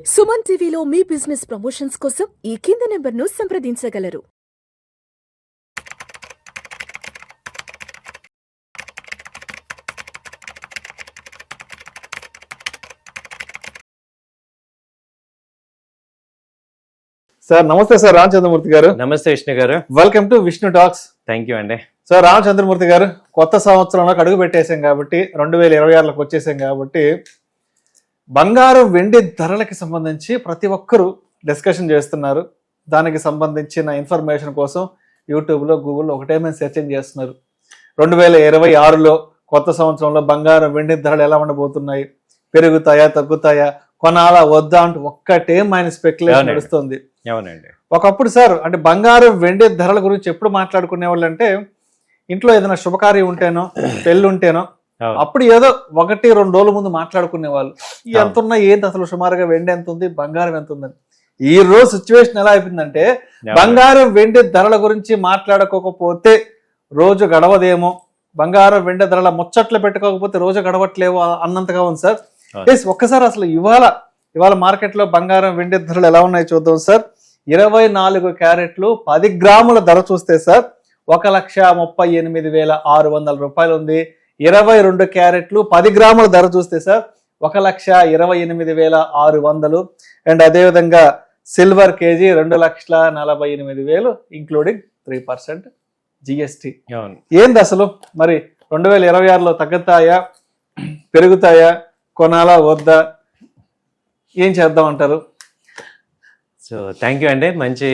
సుమన్ టీవీలో మీ business promotions కోసం ఈ కింది నెంబర్ను సంప్రదించగలరు. సార్ నమస్తే సార్ రామచంద్రమూర్తి గారు. నమస్తే విష్ణు గారు. Welcome to Vishnu talks. Thank you అండి. సార్ రామచంద్రమూర్తి గారు, కొత్త సంవత్సరంలోకి అడుగు పెట్టేసాం కాబట్టి 2026లోకి వచ్చేసాం కాబట్టి బంగారం వెండి ధరలకి సంబంధించి ప్రతి ఒక్కరూ డిస్కషన్ చేస్తున్నారు. దానికి సంబంధించిన ఇన్ఫర్మేషన్ కోసం యూట్యూబ్లో గూగుల్లో ఒకటే మేము సెర్చింగ్ చేస్తున్నారు. 2026లో కొత్త సంవత్సరంలో బంగారం వెండి ధరలు ఎలా ఉండబోతున్నాయి, పెరుగుతాయా తగ్గుతాయా, కొనాలా వద్దా అంటూ ఒక్కటే ఆయన స్పెక్యులేషన్ నడుస్తుంది. అవునండి. ఒకప్పుడు సార్ అంటే బంగారం వెండి ధరల గురించి ఎప్పుడు మాట్లాడుకునే వాళ్ళు అంటే ఇంట్లో ఏదైనా శుభకార్యం ఉంటేనో పెళ్ళి ఉంటేనో అప్పుడు ఏదో 1-2 రోజుల ముందు మాట్లాడుకునే వాళ్ళు ఎంత ఉన్నాయి, ఏంటి అసలు సుమారుగా వెండి ఎంత ఉంది, బంగారం ఎంత ఉందని. ఈ రోజు సిచ్యువేషన్ ఎలా అయిపోయిందంటే బంగారం వెండి ధరల గురించి మాట్లాడుకోకపోతే రోజు గడవదేమో, బంగారం వెండి ధరల ముచ్చట్లు పెట్టుకోకపోతే రోజు గడవట్లేవో అన్నంతగా ఉంది సార్. ఒక్కసారి అసలు ఇవాళ మార్కెట్లో బంగారం వెండి ధరలు ఎలా ఉన్నాయి చూద్దాం సార్. 24 క్యారెట్లు 10 గ్రాముల ధర చూస్తే సార్ 1,38,600 రూపాయలు ఉంది. 22 క్యారెట్లు 10 గ్రాముల ధర చూస్తే సార్ 1,28,600. అండ్ అదేవిధంగా సిల్వర్ కేజీ 2,48,000 ఇంక్లూడింగ్ 3% జిఎస్టి. ఏంది అసలు మరి 2026లో తగ్గుతాయా పెరుగుతాయా, కొనాలా వద్దా, ఏం చేద్దాం అంటారు? సో థ్యాంక్ యూ అండి, మంచి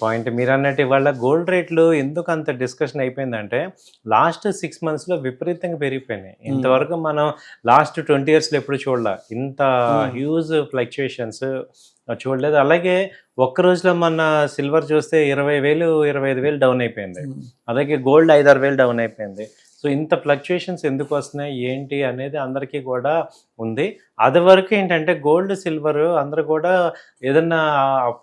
పాయింట్ మీరు అన్నట్టు. ఇవాళ గోల్డ్ రేట్లు ఎందుకు అంత డిస్కషన్ అయిపోయిందంటే లాస్ట్ 6 monthsలో విపరీతంగా పెరిగిపోయినాయి. ఇంతవరకు మనం లాస్ట్ 20 yearsలో ఎప్పుడు చూడలే ఇంత హ్యూజ్ ఫ్లక్చుయేషన్స్ చూడలేదు. అలాగే ఒక్క రోజులో మన సిల్వర్ చూస్తే 20,000 25,000 డౌన్ అయిపోయింది. అలాగే గోల్డ్ 5-6 డౌన్ అయిపోయింది. సో ఇంత ఫ్లక్చుయేషన్స్ ఎందుకు వస్తున్నాయి ఏంటి అనేది అందరికీ కూడా ఉంది. అది వరకు ఏంటంటే గోల్డ్ సిల్వర్ అందరూ కూడా ఏదన్నా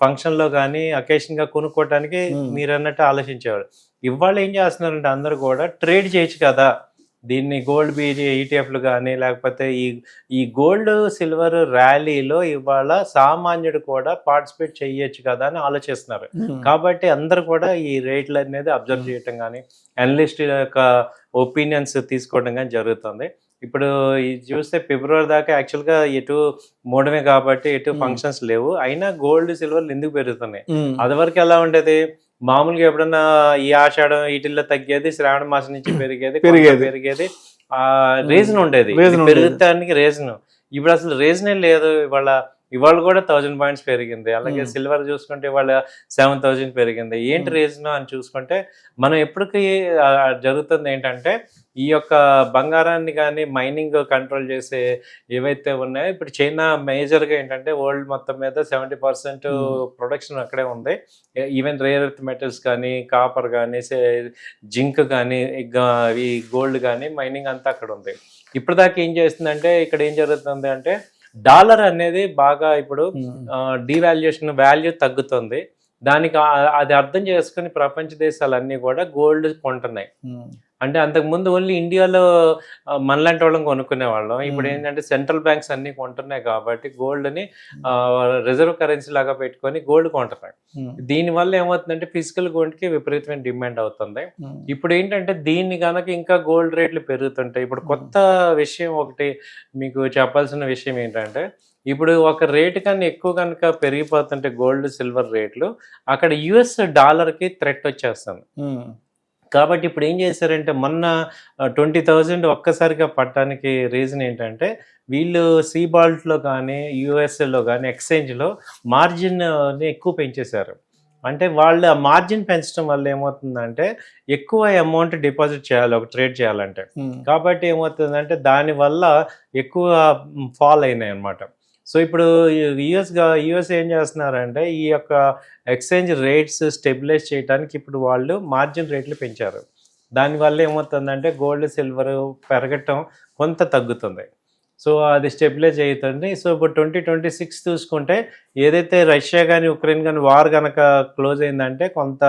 ఫంక్షన్లో కానీ అకేషన్గా కొనుక్కోవడానికి మీరు అన్నట్టు ఆలోచించేవారు. ఇవాళ ఏం చేస్తున్నారంటే అందరూ కూడా ట్రేడ్ చేయొచ్చు కదా, దీన్ని గోల్డ్ ఈటీఎఫ్లు కానీ లేకపోతే ఈ గోల్డ్ సిల్వర్ ర్యాలీలో ఇవాళ సామాన్యుడు కూడా పార్టిసిపేట్ చేయొచ్చు కదా అని ఆలోచిస్తున్నారు. కాబట్టి అందరూ కూడా ఈ రేట్లు అనేది అబ్జర్వ్ చేయటం కానీ అనలిస్ట్ యొక్క ఒపీనియన్స్ తీసుకోవడం కానీ జరుగుతుంది. ఇప్పుడు ఇది చూస్తే ఫిబ్రవరి దాకా యాక్చువల్గా ఎటు మూడమే కాబట్టి ఎటు ఫంక్షన్స్ లేవు, అయినా గోల్డ్ సిల్వర్లు ఎందుకు పెరుగుతున్నాయి? అది వరకు ఎలా ఉండేది, మామూలుగా ఎప్పుడన్నా ఈ ఆషాఢం వీటిల్లో తగ్గేది, శ్రావణ మాసం నుంచి పెరిగేది రీజన్ ఉండేది పెరుగుతానికి రీజన్. ఇప్పుడు అసలు రీజనే లేదు. ఇవాళ కూడా 1000 points పెరిగింది. అలాగే సిల్వర్ చూసుకుంటే ఇవాళ 7,000 పెరిగింది. ఏంటి రీజన్ అని చూసుకుంటే మనం ఎప్పటికీ జరుగుతుంది ఏంటంటే ఈ యొక్క బంగారాన్ని కానీ మైనింగ్ కంట్రోల్ చేసే ఏవైతే ఉన్నాయో ఇప్పుడు చైనా మేజర్గా ఏంటంటే వరల్డ్ మొత్తం మీద 70% ప్రొడక్షన్ అక్కడే ఉంది. ఈవెన్ రేర్ ఎర్త్ మెటల్స్ కానీ కాపర్ కానీ జింక్ కానీ ఈ గోల్డ్ కానీ మైనింగ్ అంతా అక్కడ ఉంది. ఇప్పటిదాకా ఏం చేస్తుందంటే ఇక్కడ ఏం జరుగుతుంది అంటే డాలర్ అనేది బాగా ఇప్పుడు డివాల్యుయేషన్ వాల్యూ తగ్గుతుంది. దానికి అది అర్థం చేసుకుని ప్రపంచ దేశాలన్నీ కూడా గోల్డ్ కొంటున్నాయి. అంటే అంతకుముందు ఓన్లీ ఇండియాలో మనలాంటి వాళ్ళని కొనుక్కునే వాళ్ళం. ఇప్పుడు ఏంటంటే సెంట్రల్ బ్యాంక్స్ అన్ని కొంటున్నాయి కాబట్టి గోల్డ్ని రిజర్వ్ కరెన్సీ లాగా పెట్టుకొని గోల్డ్ కొంటున్నాయి. దీనివల్ల ఏమవుతుందంటే ఫిజికల్ గోల్డ్కి విపరీతమైన డిమాండ్ అవుతుంది. ఇప్పుడు ఏంటంటే దీన్ని కనుక ఇంకా గోల్డ్ రేట్లు పెరుగుతుంటాయి. ఇప్పుడు కొత్త విషయం ఒకటి మీకు చెప్పాల్సిన విషయం ఏంటంటే ఇప్పుడు ఒక రేటు కన్నా ఎక్కువ కనుక పెరిగిపోతుంటే గోల్డ్ సిల్వర్ రేట్లు అక్కడ US డాలర్కి థ్రెట్ వచ్చేస్తుంది. కాబట్టి ఇప్పుడు ఏం చేశారంటే మొన్న 20,000 ఒక్కసారిగా పట్టడానికి రీజన్ ఏంటంటే వీళ్ళు సీబాల్ట్లో కానీ యూఎస్ఏలో కానీ ఎక్స్చేంజ్లో మార్జిన్ని ఎక్కువ పెంచేశారు. అంటే వాళ్ళు ఆ మార్జిన్ పెంచడం వల్ల ఏమవుతుందంటే ఎక్కువ అమౌంట్ డిపాజిట్ చేయాలి ఒక ట్రేడ్ చేయాలంటే. కాబట్టి ఏమవుతుందంటే దానివల్ల ఎక్కువ ఫాల్ అయినాయి అన్నమాట. సో ఇప్పుడు యుఎస్ ఏం చేస్తున్నారంటే ఈ యొక్క ఎక్స్చేంజ్ రేట్స్ స్టెబిలైజ్ చేయడానికి ఇప్పుడు వాళ్ళు మార్జిన్ రేట్లు పెంచారు. దానివల్ల ఏమవుతుందంటే గోల్డ్ సిల్వర్ పెరగటం కొంత తగ్గుతుంది. సో అది స్టెబిలైజ్ అవుతుంది. సో ఇప్పుడు 2026 చూసుకుంటే ఏదైతే రష్యా కానీ ఉక్రెయిన్ కానీ వార్ కనుక క్లోజ్ అయిందంటే కొంత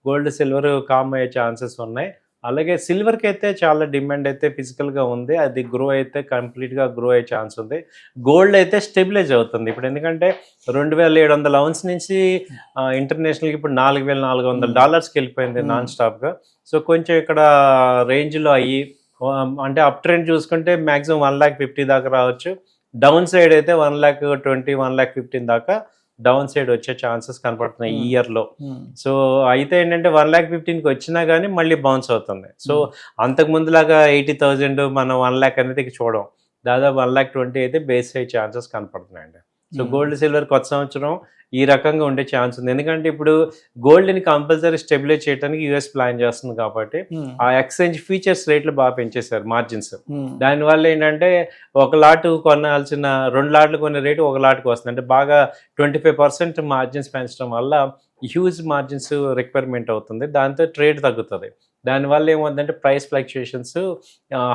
గోల్డ్ సిల్వర్ కామ్ అయ్యే ఛాన్సెస్ ఉన్నాయి. అలాగే సిల్వర్కి అయితే చాలా డిమాండ్ అయితే ఫిజికల్గా ఉంది, అది గ్రో అయితే కంప్లీట్గా గ్రో అయ్యే ఛాన్స్ ఉంది. గోల్డ్ అయితే స్టెబిలైజ్ అవుతుంది ఇప్పుడు, ఎందుకంటే 2700 ounce నుంచి ఇంటర్నేషనల్కి ఇప్పుడు $4,400 వెళ్ళిపోయింది నాన్ స్టాప్గా. సో కొంచెం ఇక్కడ రేంజ్లో అయ్యి అంటే అప్ ట్రెండ్ చూసుకుంటే మ్యాక్సిమం 1,50,000 దాకా రావచ్చు. డౌన్ సైడ్ అయితే 1,20,000 1,15,000 దాకా డౌన్ సైడ్ వచ్చే ఛాన్సెస్ కనపడుతున్నాయి ఈ ఇయర్లో. సో అయితే ఏంటంటే 1,15,000కి వచ్చినా కానీ మళ్ళీ బౌన్స్ అవుతుంది. సో అంతకు ముందులాగా 80,000 మనం 1,00,000 అనేది చూడం, దాదాపు 1,20,000 అయితే బేస్ అయ్యే ఛాన్సెస్ కనపడుతున్నాయండి. సో గోల్డ్ సిల్వర్ కొత్త సంవత్సరం ఈ రకంగా ఉండే ఛాన్స్ ఉంది, ఎందుకంటే ఇప్పుడు గోల్డ్ని కంపల్సరీ స్టెబిలైజ్ చేయడానికి యూఎస్ ప్లాన్ చేస్తుంది కాబట్టి ఆ ఎక్స్చేంజ్ ఫీచర్స్ రేట్లు బాగా పెంచేశారు, మార్జిన్స్. దానివల్ల ఏంటంటే ఒక లాట్ కొనాల్సిన 2 లాట్లు కొనే రేటు 1 లాట్కి వస్తుంది, అంటే బాగా 25% మార్జిన్స్ పెంచడం వల్ల హ్యూజ్ మార్జిన్స్ రిక్వైర్మెంట్ అవుతుంది, దాంతో ట్రేడ్ తగ్గుతుంది. దానివల్ల ఏమవుతుందంటే ప్రైస్ ఫ్లక్చుయేషన్స్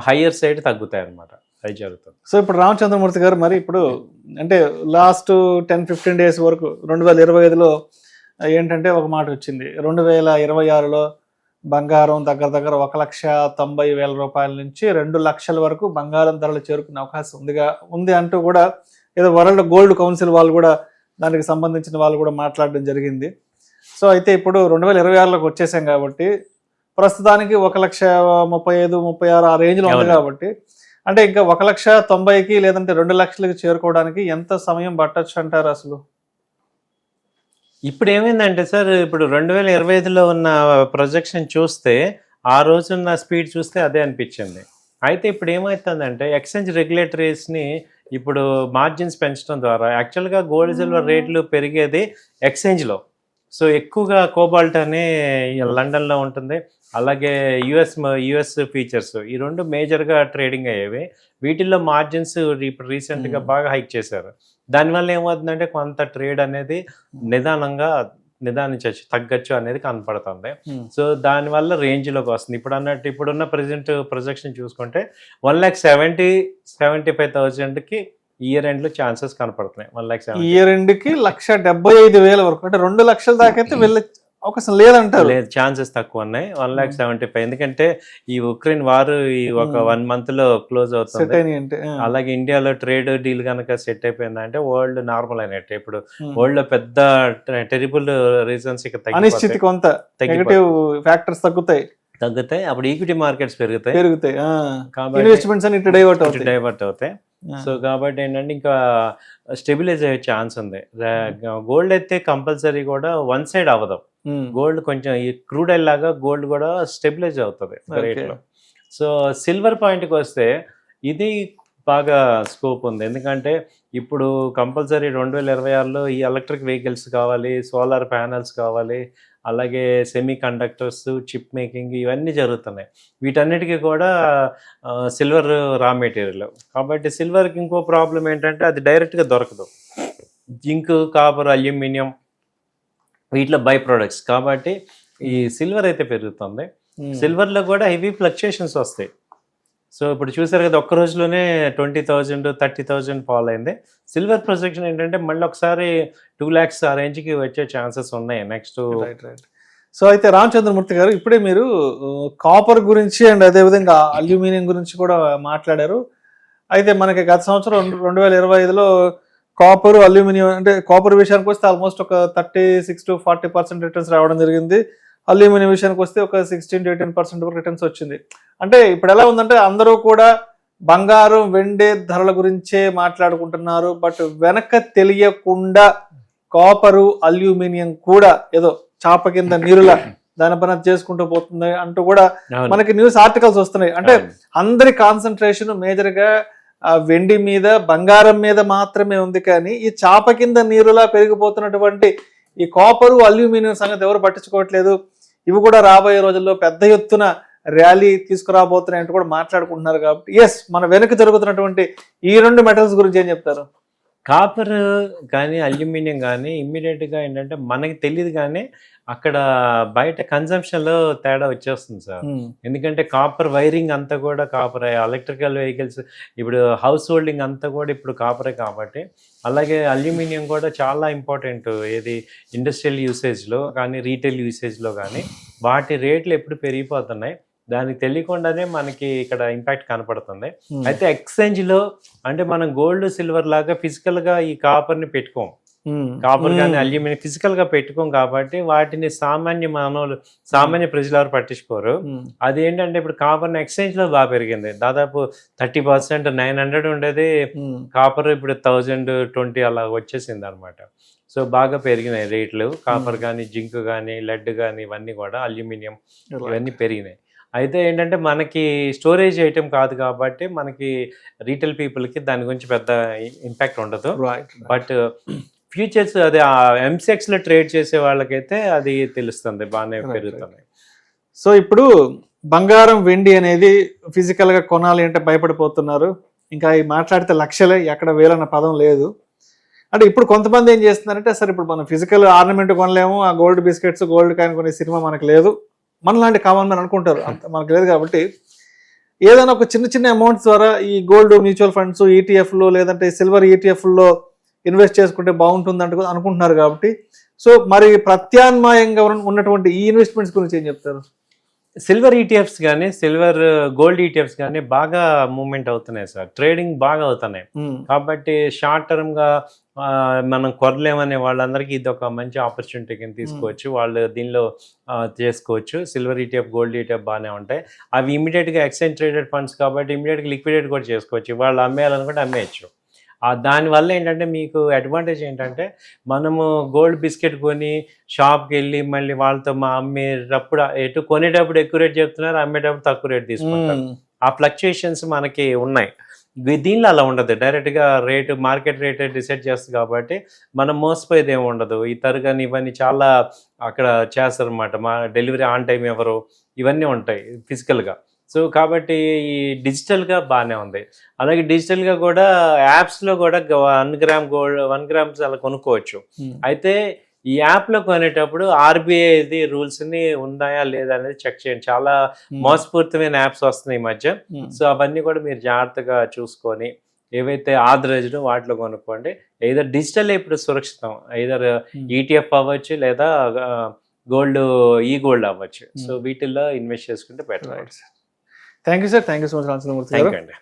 హయ్యర్ సైడ్ తగ్గుతాయి అన్నమాట, అది జరుగుతుంది. సో ఇప్పుడు రామచంద్రమూర్తి గారు, మరి ఇప్పుడు అంటే లాస్ట్ 10-15 days వరకు 2025లో ఏంటంటే ఒక మాట వచ్చింది, 2026లో బంగారం దగ్గర దగ్గర 1,90,000 రూపాయల నుంచి 2 లక్షల వరకు బంగారం ధరలు చేరుకునే అవకాశం ఉంది అంటూ కూడా ఏదో వరల్డ్ గోల్డ్ కౌన్సిల్ వాళ్ళు కూడా దానికి సంబంధించిన వాళ్ళు కూడా మాట్లాడడం జరిగింది. సో అయితే ఇప్పుడు 2026లోకి వచ్చేసాం కాబట్టి ప్రస్తుతానికి 1,35,000-36 ఆ రేంజ్లో ఉంది కాబట్టి, అంటే ఇంకా 1,90,000కి లేదంటే 2 లక్షలకి చేరుకోవడానికి ఎంత సమయం పట్టొచ్చు అంటారు అసలు? ఇప్పుడు ఏమైందంటే సార్, ఇప్పుడు 2025లో ఉన్న ప్రొజెక్షన్ చూస్తే ఆ రోజున్న స్పీడ్ చూస్తే అదే అనిపించింది. అయితే ఇప్పుడు ఏమవుతుందంటే ఎక్స్చేంజ్ రెగ్యులేటరీస్ని ఇప్పుడు మార్జిన్స్ పెంచడం ద్వారా యాక్చువల్గా గోల్డ్ సిల్వర్ రేట్లు పెరిగేది ఎక్స్చేంజ్లో. సో ఎక్కువగా కోబాల్ట్ అనే లండన్లో ఉంటుంది, అలాగే యుఎస్ ఫీచర్స్, ఈ 2 మేజర్గా ట్రేడింగ్ అయ్యేవి. వీటిల్లో మార్జిన్స్ ఇప్పుడు రీసెంట్గా బాగా హైక్ చేశారు. దానివల్ల ఏమవుతుందంటే కొంత ట్రేడ్ అనేది నిదానించవచ్చు, తగ్గచ్చు అనేది కనపడుతుంది. సో దానివల్ల రేంజ్లోకి వస్తుంది. ఇప్పుడు అన్నట్టు ఇప్పుడున్న ప్రజెంట్ ప్రొజెక్షన్ చూసుకుంటే 1,75,000కి ఇయర్ ఎండ్లో ఛాన్సెస్ కనపడుతున్నాయి. 1,70,000 ఇయర్ ఎండ్కి 1,75,000 వరకు, అంటే 2 లక్షల దాకా అయితే వెళ్ళే అవకాశం లేదంటారు. లేదు, ఛాన్సెస్ తక్కువ ఉన్నాయి. 1,75,000, ఎందుకంటే ఈ ఉక్రెయిన్ వార్ ఒక 1 monthలో క్లోజ్ అవుతుంది. అలాగే ఇండియాలో ట్రేడ్ డీల్ కనుక సెట్ అయిపోయిందంటే వరల్డ్ నార్మల్ అయినట్టే. ఇప్పుడు వరల్డ్ లో పెద్ద టెరిబుల్ రీజన్స్ ఇక అనిశ్చితి, కొంత నెగటివ్ ఫ్యాక్టర్స్ తగ్గుతాయి, అప్పుడు ఈక్విటీ మార్కెట్స్ పెరుగుతాయి, కాబట్టి ఇన్వెస్ట్మెంట్స్ అన్ని డైవర్ట్ అవుతాయి. సో కాబట్టి ఏంటంటే ఇంకా స్టెబిలైజ్ అయ్యే ఛాన్స్ ఉంది. గోల్డ్ అయితే కంపల్సరీ కూడా వన్ సైడ్ అవ్వదు, గోల్డ్ కొంచెం ఈ క్రూడ్ ఆయిల్ లాగా గోల్డ్ కూడా స్టెబిలైజ్ అవుతుంది రేట్లో. సో సిల్వర్ పాయింట్కి వస్తే ఇది బాగా స్కోప్ ఉంది, ఎందుకంటే ఇప్పుడు కంపల్సరీ 2026లో ఈ ఎలక్ట్రిక్ వెహికల్స్ కావాలి, సోలార్ ప్యానల్స్ కావాలి, అలాగే సెమీ కండక్టర్స్, చిప్ మేకింగ్, ఇవన్నీ జరుగుతున్నాయి. వీటన్నిటికీ కూడా సిల్వర్ రా మెటీరియల్. కాబట్టి సిల్వర్కి ఇంకో ప్రాబ్లం ఏంటంటే అది డైరెక్ట్గా దొరకదు. జింక్, కాపర్, అల్యూమినియం వీటిలో బై ప్రొడక్ట్స్, కాబట్టి ఈ సిల్వర్ అయితే పెరుగుతుంది. సిల్వర్లో కూడా హెవీ ఫ్లక్చుయేషన్స్ వస్తాయి. సో ఇప్పుడు చూసారు కదా, ఒక్క రోజులోనే 20,000 30,000 ఫాల్ అయింది. సిల్వర్ ప్రొజెక్షన్ ఏంటంటే మళ్ళీ ఒకసారి 2 lakhs ఆ రేంజ్కి వచ్చే ఛాన్సెస్ ఉన్నాయి నెక్స్ట్. సో అయితే రామచంద్రమూర్తి గారు, ఇప్పుడే మీరు కాపర్ గురించి అండ్ అదేవిధంగా అల్యూమినియం గురించి కూడా మాట్లాడారు. అయితే మనకి గత సంవత్సరం 2025లో కాపర్, అల్యూమినియం, అంటే కాపర్ విషయానికి వస్తే ఆల్మోస్ట్ ఒక 36-40% రిటర్న్స్ రావడం జరిగింది. అల్యూమినియం విషయానికి వస్తే ఒక 16-18% వరకు రిటర్న్స్ వచ్చింది. అంటే ఇప్పుడు ఎలా ఉందంటే అందరూ కూడా బంగారం, వెండి ధరల గురించే మాట్లాడుకుంటున్నారు, బట్ వెనక తెలియకుండా కాపరు, అల్యూమినియం కూడా ఏదో చాప కింద నీరులా దాని పని చేసుకుంటూ పోతుంది అంటూ కూడా మనకి న్యూస్ ఆర్టికల్స్ వస్తున్నాయి. అంటే అందరి కాన్సన్ట్రేషన్ మేజర్గా వెండి మీద, బంగారం మీద మాత్రమే ఉంది, కానీ ఈ చాప కింద నీరులా పెరిగిపోతున్నటువంటి ఈ కాపరు, అల్యూమినియం సంగతి ఎవరు పట్టించుకోవట్లేదు. ఇవి కూడా రాబోయే రోజుల్లో పెద్ద ఎత్తున ర్యాలీ తీసుకురాబోతున్నాయి అంటూ కూడా మాట్లాడుకుంటున్నారు. కాబట్టి మన వెనక జరుగుతున్నటువంటి ఈ 2 మెటల్స్ గురించి ఏం చెప్తారు? కాపర్ కానీ అల్యూమినియం కానీ ఇమ్మీడియట్గా ఏంటంటే మనకి తెలియదు, కానీ అక్కడ బయట కన్సంప్షన్లో తేడా వచ్చేస్తుంది సార్. ఎందుకంటే కాపర్ వైరింగ్ అంతా కూడా కాపరే, ఎలక్ట్రికల్ వెహికల్స్, ఇప్పుడు హౌస్ హోల్డింగ్ అంతా కూడా ఇప్పుడు కాపరే. కాబట్టి అలాగే అల్యూమినియం కూడా చాలా ఇంపార్టెంట్, ఏది ఇండస్ట్రియల్ యూసేజ్లో కానీ రీటైల్ యూసేజ్లో కానీ వాటి రేట్లు ఎప్పుడు పెరిగిపోతున్నాయి. దానికి తెలియకుండానే మనకి ఇక్కడ ఇంపాక్ట్ కనపడుతుంది. అయితే ఎక్స్చేంజ్ లో అంటే మనం గోల్డ్ సిల్వర్ లాగా ఫిజికల్ గా ఈ కాపర్ ని పెట్టుకోం, కాపర్ కానీ అల్యూమినియం ఫిజికల్ గా పెట్టుకోం కాబట్టి వాటిని సామాన్య ప్రజలు ఎవరు పట్టించుకోరు. అది ఏంటంటే ఇప్పుడు కాపర్ ఎక్స్చేంజ్ లో బాగా పెరిగింది, దాదాపు 30%. 900 ఉండేది కాపర్ ఇప్పుడు 1020 అలా వచ్చేసింది అనమాట. సో బాగా పెరిగినాయి రేట్లు, కాపర్ కానీ జింక్ కానీ లెడ్ కానీ ఇవన్నీ కూడా, అల్యూమినియం ఇవన్నీ పెరిగినాయి. అయితే ఏంటంటే మనకి స్టోరేజ్ ఐటమ్ కాదు కాబట్టి మనకి రీటైల్ పీపుల్కి దాని గురించి పెద్ద ఇంపాక్ట్ ఉండదు. బట్ ఫ్యూచర్స్ అదే ఎంసెక్స్ లో ట్రేడ్ చేసే వాళ్ళకైతే అది తెలుస్తుంది, బాగానే పెరుగుతున్నాయి. సో ఇప్పుడు బంగారం వెండి అనేది ఫిజికల్ గా కొనాలి అంటే భయపడిపోతున్నారు. ఇంకా ఈ మాట్లాడితే లక్షలే, ఎక్కడ వేలన్న పదం లేదు. అంటే ఇప్పుడు కొంతమంది ఏం చేస్తున్నారంటే సరే ఇప్పుడు మనం ఫిజికల్ ఆర్నమెంట్ కొనలేము, ఆ గోల్డ్ బిస్కెట్స్ గోల్డ్ కాయిన్ కొనే సినిమా మనకు లేదు, మనలాంటి కామన్ మ్యాన్ అనుకుంటారు, అంత మనకు లేదు. కాబట్టి ఏదైనా ఒక చిన్న చిన్న అమౌంట్స్ ద్వారా ఈ గోల్డ్ మ్యూచువల్ ఫండ్స్ ఈటీఎఫ్లు లేదంటే సిల్వర్ ఈటీఎఫ్లో ఇన్వెస్ట్ చేసుకుంటే బాగుంటుంది అనుకుంటున్నారు. కాబట్టి సో మరి ప్రత్యామ్నాయంగా ఉన్నటువంటి ఈ ఇన్వెస్ట్మెంట్స్ గురించి ఏం చెప్తారు? సిల్వర్ ఈటీఎఫ్స్ కానీ గోల్డ్ ఈటీఎఫ్స్ కానీ బాగా మూవ్మెంట్ అవుతున్నాయి సార్, ట్రేడింగ్ బాగా అవుతున్నాయి. కాబట్టి షార్ట్ టర్మ్ గా మనం కొనలేమనే వాళ్ళందరికీ ఇది ఒక మంచి ఆపర్చునిటీ కింద తీసుకోవచ్చు, వాళ్ళు దీనిలో చేసుకోవచ్చు. సిల్వర్ ఈటీఎఫ్ గోల్డ్ ఈటీఎఫ్ బాగానే ఉంటాయి. అవి ఇమీడియట్ గా ఎక్స్చేంజ్ ట్రేడెడ్ ఫండ్స్ కాబట్టి ఇమీడియట్ గా లిక్విడేట్ కూడా చేసుకోవచ్చు, వాళ్ళు అమ్మేయాలనుకుంటే అమ్మేయచ్చు. దానివల్ల ఏంటంటే మీకు అడ్వాంటేజ్ ఏంటంటే మనము గోల్డ్ బిస్కెట్ కొని షాప్కి వెళ్ళి మళ్ళీ వాళ్ళతో అమ్మేటప్పుడు ఎటు కొనేటప్పుడు ఎక్కువ రేట్ చెప్తున్నారు, అమ్మేటప్పుడు తక్కువ రేట్ తీసుకుంటారు. ఆ ఫ్లక్చుయేషన్స్ మనకి ఉన్నాయి. దీనిలో అలా ఉండదు, డైరెక్ట్గా మార్కెట్ రేట్ డిసైడ్ చేస్తుంది కాబట్టి మనం మోసపోయేది ఏమి ఉండదు. ఈ తరగని ఇవన్నీ చాలా అక్కడ చేస్తారు అనమాట, మా డెలివరీ ఆన్ టైం ఎవరు ఇవన్నీ ఉంటాయి ఫిజికల్గా. సో కాబట్టి ఈ డిజిటల్గా బాగానే ఉంది. అలాగే డిజిటల్గా కూడా యాప్స్లో కూడా 1 గ్రామ్ గోల్డ్ 1 గ్రామ్స్ అలా కొనుక్కోవచ్చు. అయితే ఈ యాప్లో కొనేటప్పుడు ఆర్బీఐ రూల్స్ని ఉన్నాయా లేదా అనేది చెక్ చేయండి. చాలా మోసపూరితమైన యాప్స్ వస్తున్నాయి ఈ మధ్య. సో అవన్నీ కూడా మీరు జాగ్రత్తగా చూసుకొని ఏవైతే ఆథరైజ్డ్ వాటిలో కొనుక్కోండి. ఏదో డిజిటల్ ఇప్పుడు సురక్షితం, ఐదర్ ఈటీఎఫ్ అవ్వచ్చు లేదా గోల్డ్ అవ్వచ్చు. సో వీటిల్లో ఇన్వెస్ట్ చేసుకుంటే better. Thank you sir, thank you so much. Thank you అండి.